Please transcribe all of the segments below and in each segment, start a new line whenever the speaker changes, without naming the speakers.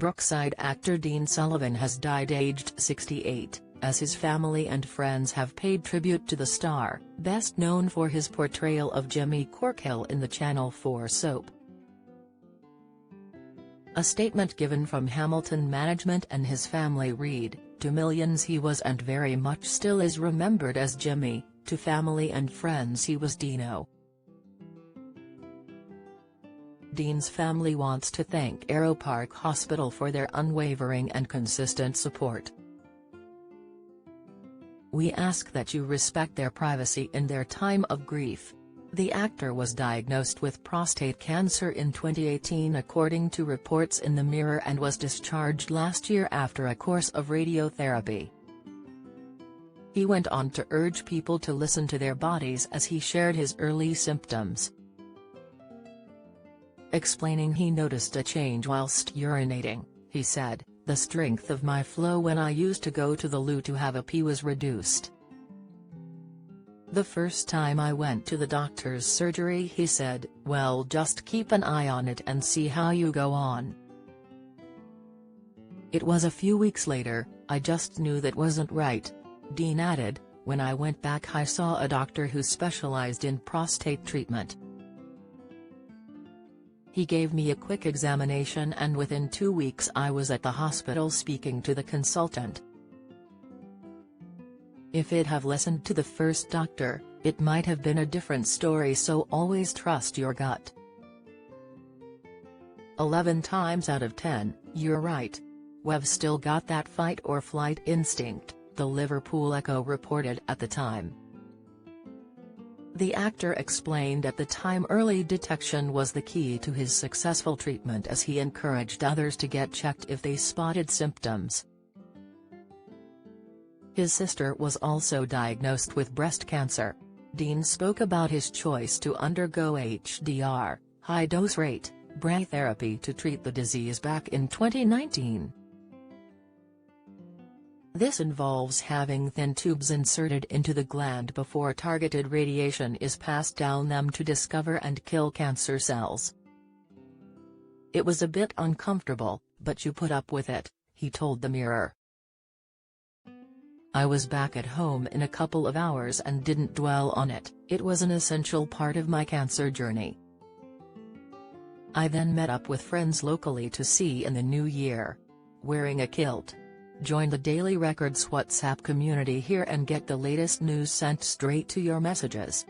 Brookside actor Dean Sullivan has died aged 68, as his family and friends have paid tribute to the star, best known for his portrayal of Jimmy Corkhill in the Channel 4 soap. A statement given from Hamilton management and his family read, "To millions he was and very much still is remembered as Jimmy, to family and friends he was Dino." Dean's family wants to thank Arrow Park Hospital for their unwavering and consistent support. "We ask that you respect their privacy in their time of grief." The actor was diagnosed with prostate cancer in 2018 according to reports in the Mirror and was discharged last year after a course of radiotherapy. He went on to urge people to listen to their bodies as he shared his early symptoms. Explaining he noticed a change whilst urinating, he said, "The strength of my flow when I used to go to the loo to have a pee was reduced. The first time I went to the doctor's surgery," he said, "well, just keep an eye on it and see how you go on. It was a few weeks later, I just knew that wasn't right." Dean added, "When I went back I saw a doctor who specialized in prostate treatment. He gave me a quick examination and within 2 weeks I was at the hospital speaking to the consultant. If I'd have listened to the first doctor, it might have been a different story, so always trust your gut. 11 times out of 10, you're right. We've still got that fight or flight instinct," the Liverpool Echo reported at the time. The actor explained at the time early detection was the key to his successful treatment as he encouraged others to get checked if they spotted symptoms. His sister was also diagnosed with breast cancer. Dean spoke about his choice to undergo HDR, high-dose rate, brachytherapy to treat the disease back in 2019. This involves having thin tubes inserted into the gland before targeted radiation is passed down them to discover and kill cancer cells. "It was a bit uncomfortable, but you put up with it," he told the Mirror. "I was back at home in a couple of hours and didn't dwell on it. It was an essential part of my cancer journey. I then met up with friends locally to see in the new year. Wearing a kilt. Join the Daily Record's WhatsApp community here and get the latest news sent straight to your messages."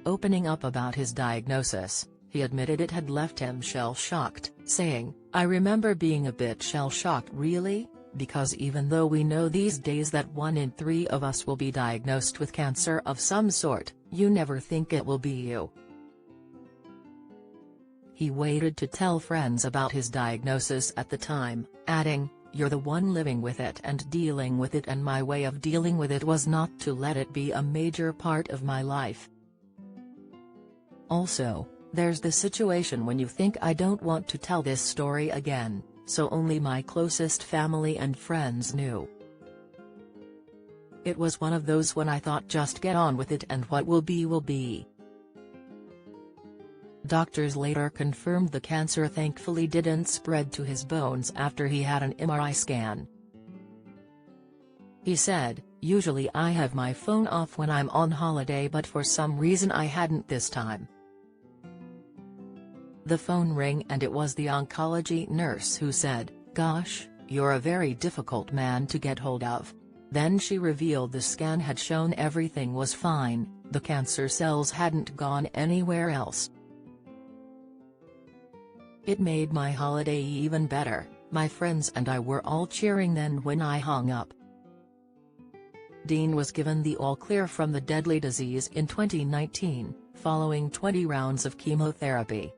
Opening up about his diagnosis, he admitted it had left him shell-shocked, saying, "I remember being a bit shell-shocked really, because even though we know these days that 1 in 3 of us will be diagnosed with cancer of some sort, you never think it will be you." He waited to tell friends about his diagnosis at the time, adding, "You're the one living with it and dealing with it, and my way of dealing with it was not to let it be a major part of my life. Also, there's the situation when you think I don't want to tell this story again, so only my closest family and friends knew. It was one of those when I thought just get on with it and what will be will be." Doctors later confirmed the cancer thankfully didn't spread to his bones after he had an MRI scan. He said, "Usually I have my phone off when I'm on holiday, but for some reason I hadn't this time." The phone rang and it was the oncology nurse who said, "Gosh, you're a very difficult man to get hold of." Then she revealed the scan had shown everything was fine, the cancer cells hadn't gone anywhere else. "It made my holiday even better. My friends and I were all cheering then when I hung up." Dean was given the all-clear from the deadly disease in 2019, following 20 rounds of chemotherapy.